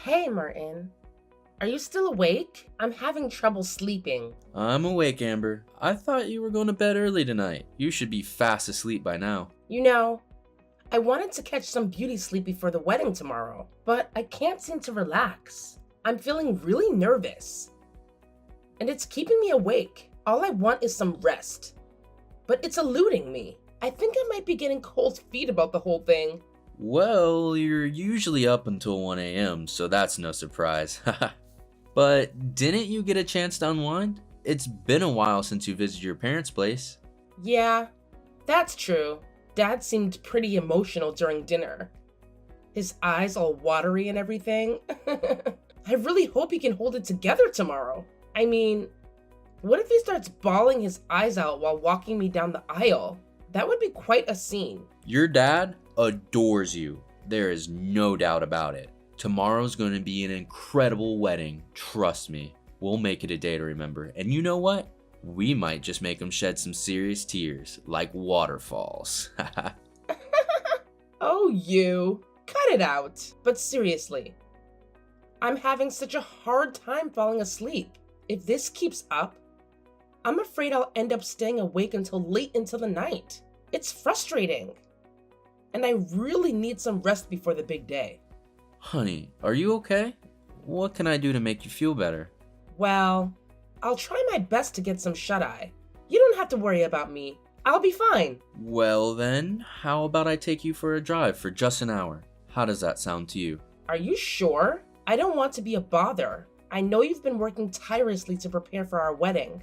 Hey, Martin. Are you still awake? I'm having trouble sleeping. I'm awake, Amber. I thought you were going to bed early tonight. You should be fast asleep by now. You know, I wanted to catch some beauty sleep before the wedding tomorrow, but I can't seem to relax. I'm feeling really nervous, and it's keeping me awake. All I want is some rest, but it's eluding me. I think I might be getting cold feet about the whole thing. Well, you're usually up until 1 a.m., so that's no surprise. But didn't you get a chance to unwind? It's been a while since you visited your parents' place. Yeah, that's true. Dad seemed pretty emotional during dinner. His eyes all watery and everything. I really hope he can hold it together tomorrow. I mean, what if he starts bawling his eyes out while walking me down the aisle? That would be quite a scene. Your dad adores you. There is no doubt about it. Tomorrow's going to be an incredible wedding. Trust me. We'll make it a day to remember. And you know what? We might just make him shed some serious tears, like waterfalls. Oh, you. Cut it out. But seriously, I'm having such a hard time falling asleep. If this keeps up, I'm afraid I'll end up staying awake until late into the night. It's frustrating. And I really need some rest before the big day. Honey, are you okay? What can I do to make you feel better? Well, I'll try my best to get some shut-eye. You don't have to worry about me. I'll be fine. Well then, how about I take you for a drive for just an hour? How does that sound to you? Are you sure? I don't want to be a bother. I know you've been working tirelessly to prepare for our wedding.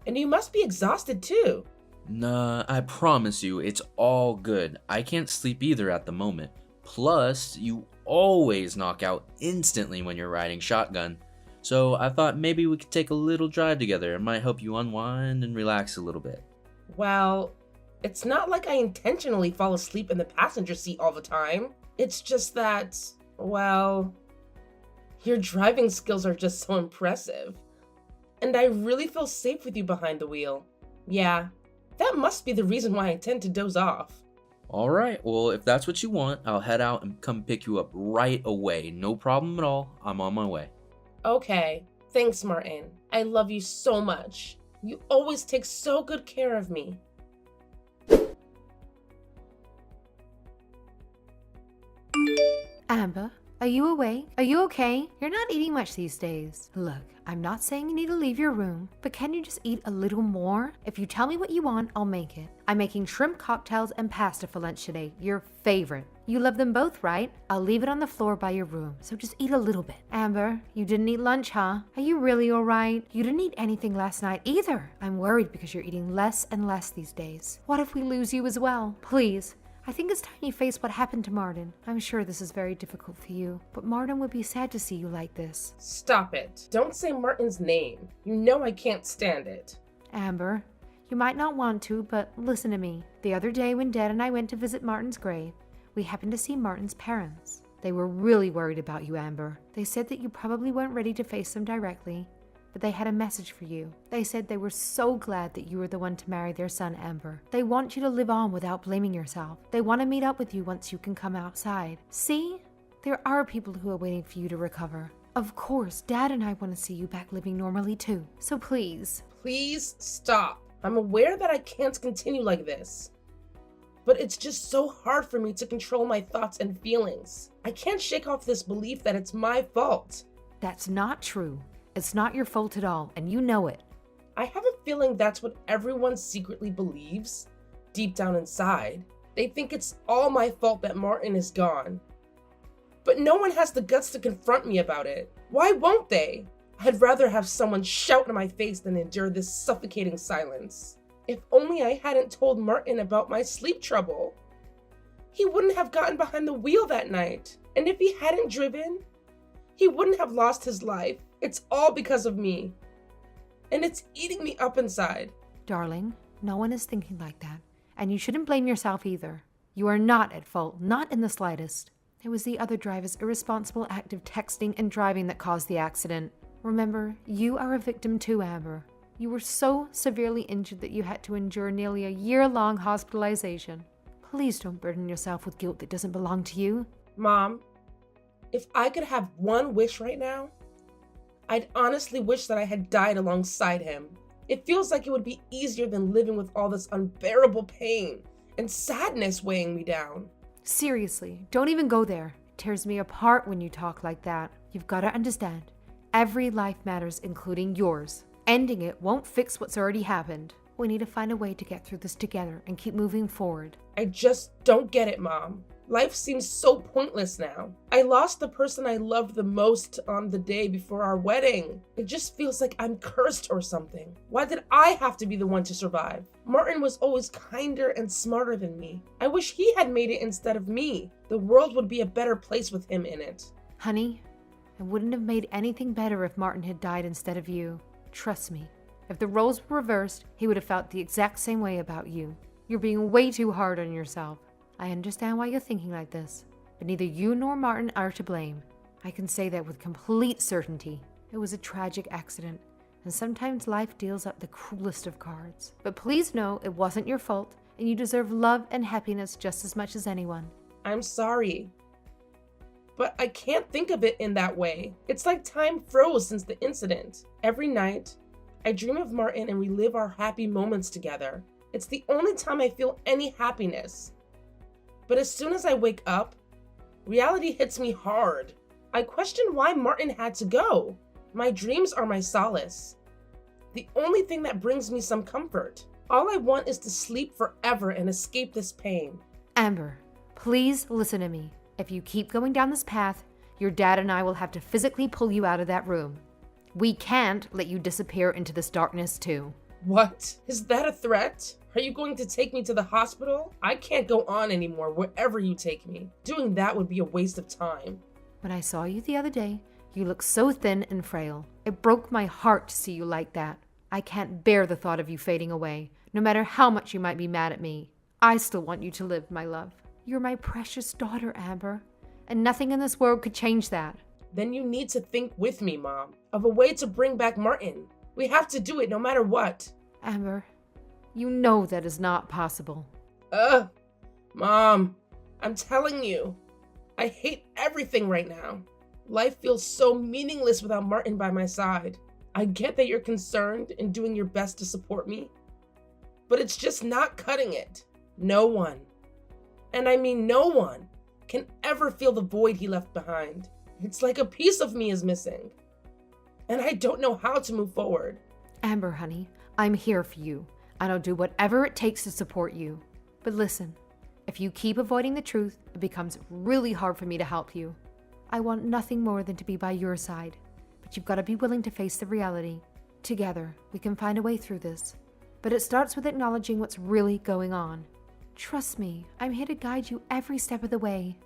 And you must be exhausted too. Nah, I promise you, it's all good. I can't sleep either at the moment. Plus, you always knock out instantly when you're riding shotgun. So I thought maybe we could take a little drive together. It might help you unwind and relax a little bit. Well, it's not like I intentionally fall asleep in the passenger seat all the time. It's just that, well, your driving skills are just so impressive. And I really feel safe with you behind the wheel. Yeah, that must be the reason why I tend to doze off. Alright, well if that's what you want, I'll head out and come pick you up right away. No problem at all. I'm on my way. Okay, thanks, Martin. I love you so much. You always take so good care of me. Amber, are you awake? Are you okay? You're not eating much these days. Look, I'm not saying you need to leave your room, but can you just eat a little more? If you tell me what you want, I'll make it. I'm making shrimp cocktails and pasta for lunch today, your favorite. You love them both, right? I'll leave it on the floor by your room, so just eat a little bit. Amber, you didn't eat lunch, huh? Are you really alright? You didn't eat anything last night either. I'm worried because you're eating less and less these days. What if we lose you as well? Please. I think it's time you face what happened to Martin. I'm sure this is very difficult for you, but Martin would be sad to see you like this. Stop it. Don't say Martin's name. You know I can't stand it. Amber, you might not want to, but listen to me. The other day when Dad and I went to visit Martin's grave, we happened to see Martin's parents. They were really worried about you, Amber. They said that you probably weren't ready to face them directly, but they had a message for you. They said they were so glad that you were the one to marry their son, Amber. They want you to live on without blaming yourself. They want to meet up with you once you can come outside. See? There are people who are waiting for you to recover. Of course, Dad and I want to see you back living normally too. So please. Please stop. I'm aware that I can't continue like this, but it's just so hard for me to control my thoughts and feelings. I can't shake off this belief that it's my fault. That's not true. It's not your fault at all, and you know it. I have a feeling that's what everyone secretly believes, deep down inside. They think it's all my fault that Martin is gone. But no one has the guts to confront me about it. Why won't they? I'd rather have someone shout in my face than endure this suffocating silence. If only I hadn't told Martin about my sleep trouble. He wouldn't have gotten behind the wheel that night. And if he hadn't driven, he wouldn't have lost his life. It's all because of me. And it's eating me up inside. Darling, no one is thinking like that. And you shouldn't blame yourself either. You are not at fault, not in the slightest. It was the other driver's irresponsible act of texting and driving that caused the accident. Remember, you are a victim too, Amber. You were so severely injured that you had to endure nearly a year-long hospitalization. Please don't burden yourself with guilt that doesn't belong to you. Mom, If I could have one wish right now, I'd honestly wish that I had died alongside him. It feels like it would be easier than living with all this unbearable pain and sadness weighing me down. Seriously, don't even go there. It tears me apart when you talk like that. You've got to understand, every life matters, including yours. Ending it won't fix what's already happened. We need to find a way to get through this together and keep moving forward. I just don't get it, Mom. Life seems so pointless now. I lost the person I loved the most on the day before our wedding. It just feels like I'm cursed or something. Why did I have to be the one to survive? Martin was always kinder and smarter than me. I wish he had made it instead of me. The world would be a better place with him in it. Honey, it wouldn't have made anything better if Martin had died instead of you. Trust me. If the roles were reversed, he would have felt the exact same way about you. You're being way too hard on yourself. I understand why you're thinking like this, but neither you nor Martin are to blame. I can say that with complete certainty. It was a tragic accident, and sometimes life deals out the cruelest of cards. But please know it wasn't your fault, and you deserve love and happiness just as much as anyone. I'm sorry, but I can't think of it in that way. It's like time froze since the incident. Every night, I dream of Martin and relive our happy moments together. It's the only time I feel any happiness. But as soon as I wake up, reality hits me hard. I question why Martin had to go. My dreams are my solace. The only thing that brings me some comfort. All I want is to sleep forever and escape this pain. Amber, please listen to me. If you keep going down this path, your dad and I will have to physically pull you out of that room. We can't let you disappear into this darkness too. What? Is that a threat? Are you going to take me to the hospital? I can't go on anymore wherever you take me. Doing that would be a waste of time. When I saw you the other day, you looked so thin and frail. It broke my heart to see you like that. I can't bear the thought of you fading away, no matter how much you might be mad at me. I still want you to live, my love. You're my precious daughter, Amber, and nothing in this world could change that. Then you need to think with me, Mom, of a way to bring back Martin. We have to do it no matter what. Amber, you know that is not possible. Mom, I'm telling you, I hate everything right now. Life feels so meaningless without Martin by my side. I get that you're concerned and doing your best to support me, but it's just not cutting it. No one, and I mean no one, can ever feel the void he left behind. It's like a piece of me is missing, and I don't know how to move forward. Amber, honey, I'm here for you, and I'll do whatever it takes to support you. But listen, if you keep avoiding the truth, it becomes really hard for me to help you. I want nothing more than to be by your side, but you've got to be willing to face the reality. Together, we can find a way through this, but it starts with acknowledging what's really going on. Trust me, I'm here to guide you every step of the way.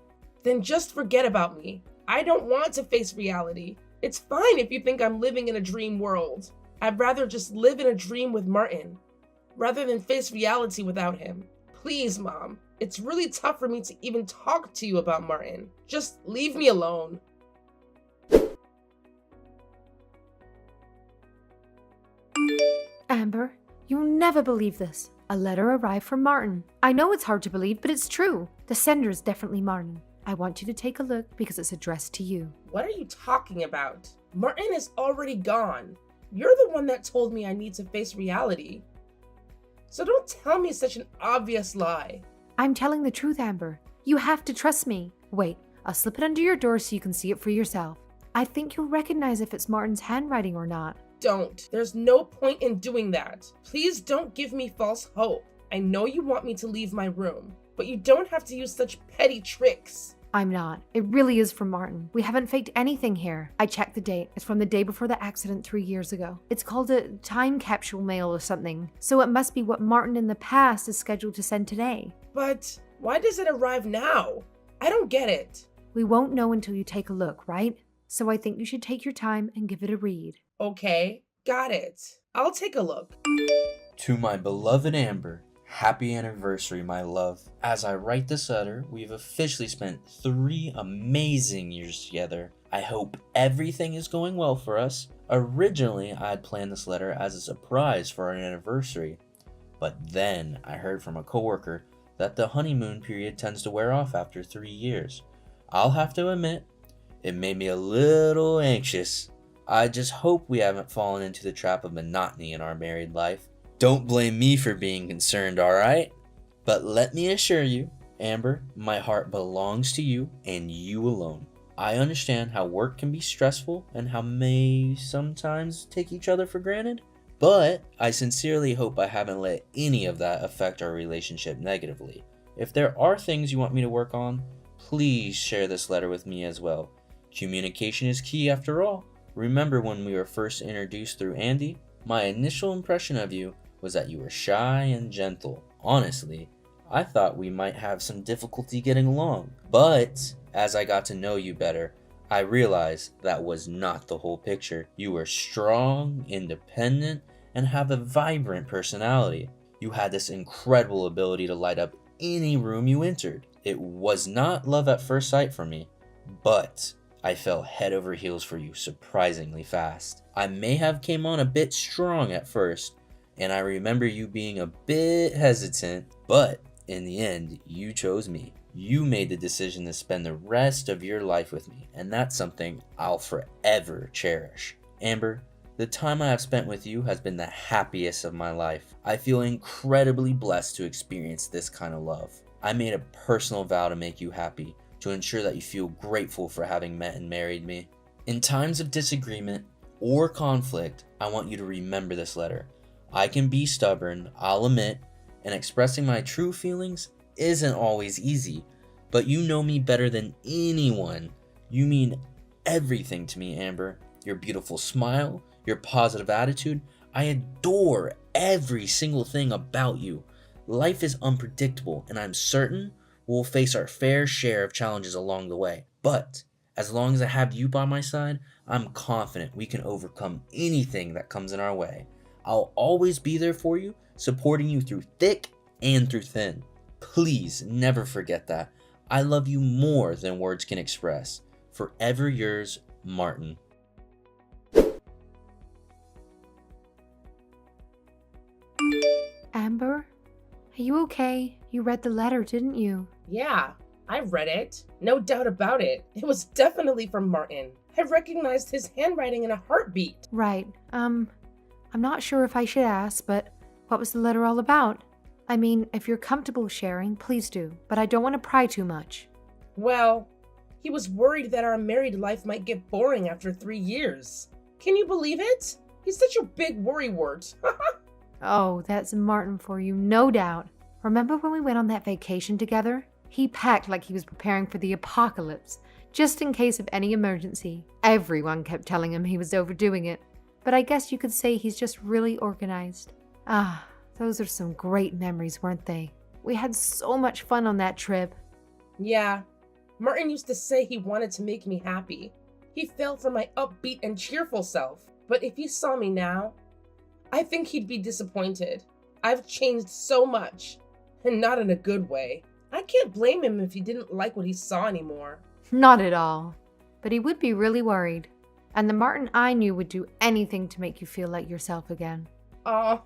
Then just forget about me. I don't want to face reality. It's fine if you think I'm living in a dream world. I'd rather just live in a dream with Martin, rather than face reality without him. Please, Mom. It's really tough for me to even talk to you about Martin. Just leave me alone. Amber, you'll never believe this. A letter arrived from Martin. I know it's hard to believe, but it's true. The sender is definitely Martin. I want you to take a look because it's addressed to you. What are you talking about? Martin is already gone. You're the one that told me I need to face reality. So don't tell me such an obvious lie. I'm telling the truth, Amber. You have to trust me. Wait, I'll slip it under your door so you can see it for yourself. I think you'll recognize if it's Martin's handwriting or not. Don't. There's no point in doing that. Please don't give me false hope. I know you want me to leave my room, but you don't have to use such petty tricks. I'm not. It really is from Martin. We haven't faked anything here. I checked the date. It's from the day before the accident 3 years ago. It's called a time capsule mail or something, so it must be what Martin in the past is scheduled to send today. But why does it arrive now? I don't get it. We won't know until you take a look, right? So I think you should take your time and give it a read. Okay, got it. I'll take a look. To my beloved Amber, happy anniversary, my love. As I write this letter, we've officially spent 3 amazing years together. I hope everything is going well for us. Originally, I had planned this letter as a surprise for our anniversary, but then I heard from a coworker that the honeymoon period tends to wear off after 3 years. I'll have to admit, It made me a little anxious. I just hope we haven't fallen into the trap of monotony in our married life. Don't blame me for being concerned, alright? But let me assure you, Amber, my heart belongs to you and you alone. I understand how work can be stressful and how may sometimes take each other for granted, but I sincerely hope I haven't let any of that affect our relationship negatively. If there are things you want me to work on, please share this letter with me as well. Communication is key after all. Remember when we were first introduced through Andy? My initial impression of you was that you were shy and gentle. Honestly, I thought we might have some difficulty getting along, but as I got to know you better, I realized that was not the whole picture. You were strong, independent, and have a vibrant personality. You had this incredible ability to light up any room you entered. It was not love at first sight for me, but I fell head over heels for you surprisingly fast. I may have came on a bit strong at first, and I remember you being a bit hesitant, but in the end, you chose me. You made the decision to spend the rest of your life with me, and that's something I'll forever cherish. Amber, the time I have spent with you has been the happiest of my life. I feel incredibly blessed to experience this kind of love. I made a personal vow to make you happy, to ensure that you feel grateful for having met and married me. In times of disagreement or conflict, I want you to remember this letter. I can be stubborn, I'll admit, and expressing my true feelings isn't always easy, but you know me better than anyone. You mean everything to me, Amber. Your beautiful smile, your positive attitude, I adore every single thing about you. Life is unpredictable, and I'm certain we'll face our fair share of challenges along the way. But as long as I have you by my side, I'm confident we can overcome anything that comes in our way. I'll always be there for you, supporting you through thick and through thin. Please never forget that. I love you more than words can express. Forever yours, Martin. Amber, are you okay? You read the letter, didn't you? Yeah, I read it. No doubt about it. It was definitely from Martin. I recognized his handwriting in a heartbeat. Right. I'm not sure if I should ask, but what was the letter all about? I mean, if you're comfortable sharing, please do, but I don't want to pry too much. Well, he was worried that our married life might get boring after 3 years. Can you believe it? He's such a big worrywart. Oh, that's Martin for you, no doubt. Remember when we went on that vacation together? He packed like he was preparing for the apocalypse, just in case of any emergency. Everyone kept telling him he was overdoing it, but I guess you could say he's just really organized. Ah, those are some great memories, weren't they? We had so much fun on that trip. Yeah, Martin used to say he wanted to make me happy. He fell for my upbeat and cheerful self, but if he saw me now, I think he'd be disappointed. I've changed so much, and not in a good way. I can't blame him if he didn't like what he saw anymore. Not at all. But he would be really worried. And the Martin I knew would do anything to make you feel like yourself again. Aw,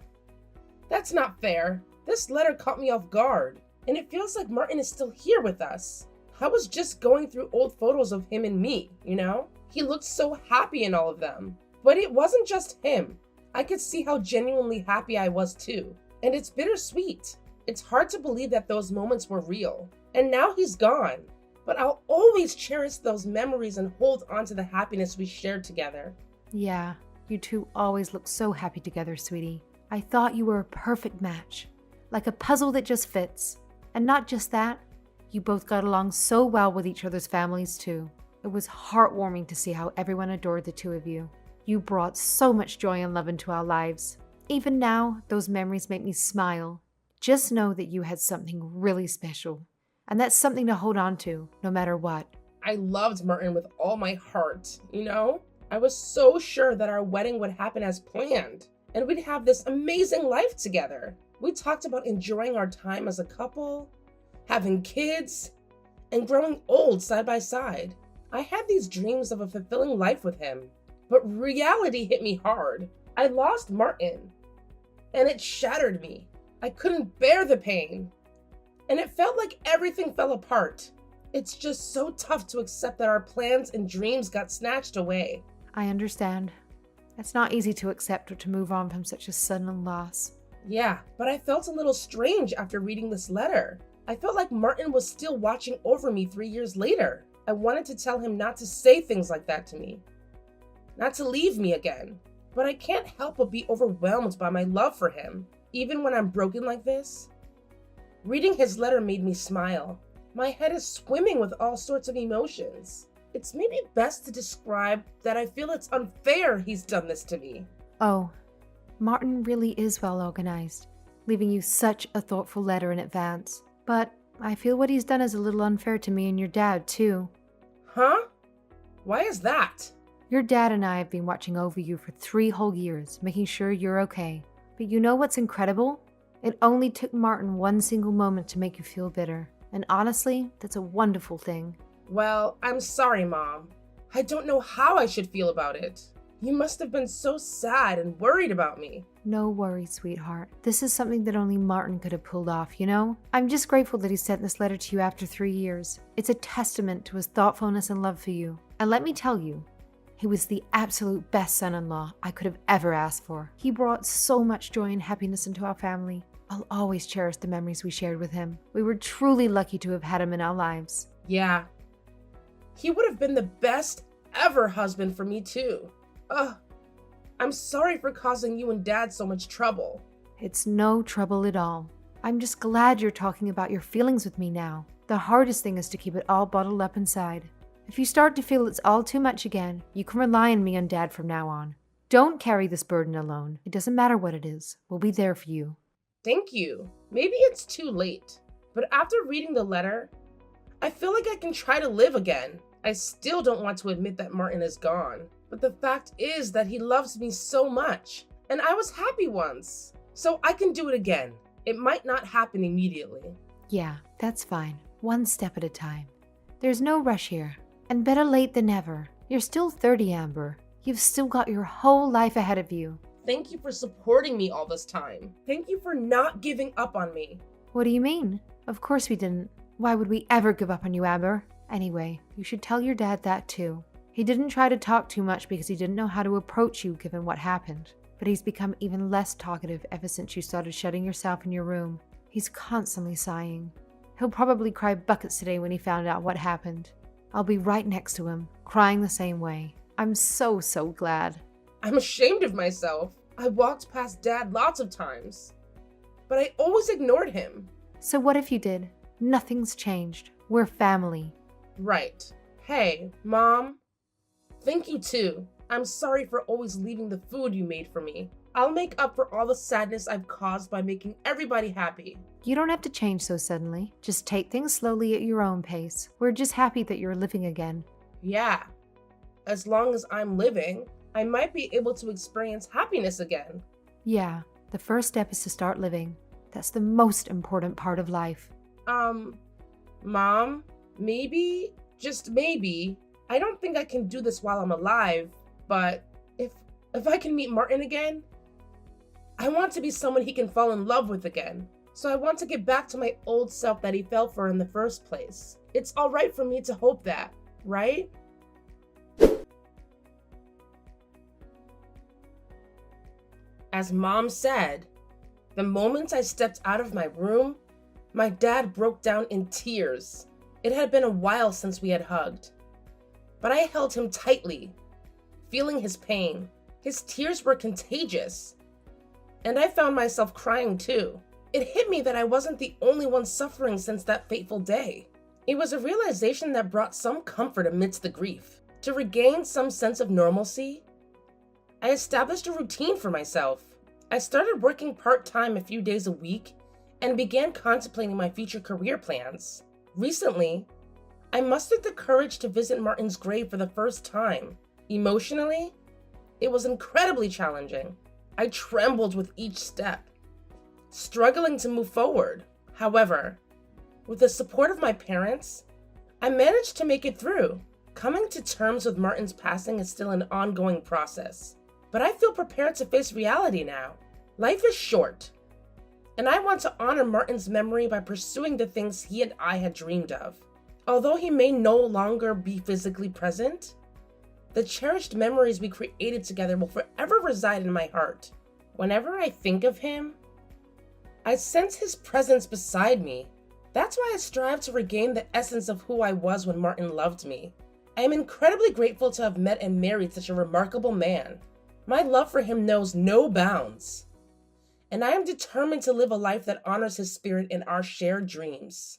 that's not fair. This letter caught me off guard, and it feels like Martin is still here with us. I was just going through old photos of him and me, you know? He looked so happy in all of them. But it wasn't just him. I could see how genuinely happy I was too. And it's bittersweet. It's hard to believe that those moments were real. And now he's gone. But I'll always cherish those memories and hold on to the happiness we shared together. Yeah, you two always look so happy together, sweetie. I thought you were a perfect match. Like a puzzle that just fits. And not just that, you both got along so well with each other's families too. It was heartwarming to see how everyone adored the two of you. You brought so much joy and love into our lives. Even now, those memories make me smile. Just know that you had something really special. And that's something to hold on to, no matter what. I loved Martin with all my heart, you know? I was so sure that our wedding would happen as planned, and we'd have this amazing life together. We talked about enjoying our time as a couple, having kids, and growing old side by side. I had these dreams of a fulfilling life with him, but reality hit me hard. I lost Martin, and it shattered me. I couldn't bear the pain, and it felt like everything fell apart. It's just so tough to accept that our plans and dreams got snatched away. I understand. It's not easy to accept or to move on from such a sudden loss. Yeah, but I felt a little strange after reading this letter. I felt like Martin was still watching over me 3 years later. I wanted to tell him not to say things like that to me, not to leave me again. But I can't help but be overwhelmed by my love for him, even when I'm broken like this. Reading his letter made me smile. My head is swimming with all sorts of emotions. It's maybe best to describe that I feel it's unfair he's done this to me. Oh, Martin really is well organized, leaving you such a thoughtful letter in advance. But I feel what he's done is a little unfair to me and your dad, too. Huh? Why is that? Your dad and I have been watching over you for 3 whole years, making sure you're okay. But you know what's incredible? It only took Martin one single moment to make you feel bitter. And honestly, that's a wonderful thing. Well, I'm sorry, Mom. I don't know how I should feel about it. You must have been so sad and worried about me. No worries, sweetheart. This is something that only Martin could have pulled off, you know? I'm just grateful that he sent this letter to you after 3 years. It's a testament to his thoughtfulness and love for you. And let me tell you, he was the absolute best son-in-law I could have ever asked for. He brought so much joy and happiness into our family. I'll always cherish the memories we shared with him. We were truly lucky to have had him in our lives. Yeah. He would have been the best ever husband for me, too. Ugh. I'm sorry for causing you and Dad so much trouble. It's no trouble at all. I'm just glad you're talking about your feelings with me now. The hardest thing is to keep it all bottled up inside. If you start to feel it's all too much again, you can rely on me and Dad from now on. Don't carry this burden alone. It doesn't matter what it is. We'll be there for you. Thank you. Maybe it's too late. But after reading the letter, I feel like I can try to live again. I still don't want to admit that Martin is gone. But the fact is that he loves me so much. And I was happy once. So I can do it again. It might not happen immediately. Yeah, that's fine. One step at a time. There's no rush here. And better late than never. You're still 30, Amber. You've still got your whole life ahead of you. Thank you for supporting me all this time. Thank you for not giving up on me. What do you mean? Of course we didn't. Why would we ever give up on you, Amber? Anyway, you should tell your dad that too. He didn't try to talk too much because he didn't know how to approach you given what happened. But he's become even less talkative ever since you started shutting yourself in your room. He's constantly sighing. He'll probably cry buckets today when he found out what happened. I'll be right next to him, crying the same way. I'm so glad. I'm ashamed of myself. I walked past Dad lots of times, but I always ignored him. So what if you did? Nothing's changed. We're family. Right. Hey, Mom. Thank you too. I'm sorry for always leaving the food you made for me. I'll make up for all the sadness I've caused by making everybody happy. You don't have to change so suddenly. Just take things slowly at your own pace. We're just happy that you're living again. Yeah. As long as I'm living, I might be able to experience happiness again. Yeah, the first step is to start living. That's the most important part of life. Mom, maybe, just maybe, I don't think I can do this while I'm alive, but if I can meet Martin again, I want to be someone he can fall in love with again. So I want to get back to my old self that he fell for in the first place. It's all right for me to hope that, right? As Mom said, the moment I stepped out of my room, my dad broke down in tears. It had been a while since we had hugged, but I held him tightly, feeling his pain. His tears were contagious, and I found myself crying too. It hit me that I wasn't the only one suffering since that fateful day. It was a realization that brought some comfort amidst the grief. To regain some sense of normalcy, I established a routine for myself. I started working part-time a few days a week and began contemplating my future career plans. Recently, I mustered the courage to visit Martin's grave for the first time. Emotionally, it was incredibly challenging. I trembled with each step, struggling to move forward. However, with the support of my parents, I managed to make it through. Coming to terms with Martin's passing is still an ongoing process, but I feel prepared to face reality now. Life is short, and I want to honor Martin's memory by pursuing the things he and I had dreamed of. Although he may no longer be physically present, the cherished memories we created together will forever reside in my heart. Whenever I think of him, I sense his presence beside me. That's why I strive to regain the essence of who I was when Martin loved me. I am incredibly grateful to have met and married such a remarkable man. My love for him knows no bounds, and I am determined to live a life that honors his spirit and our shared dreams.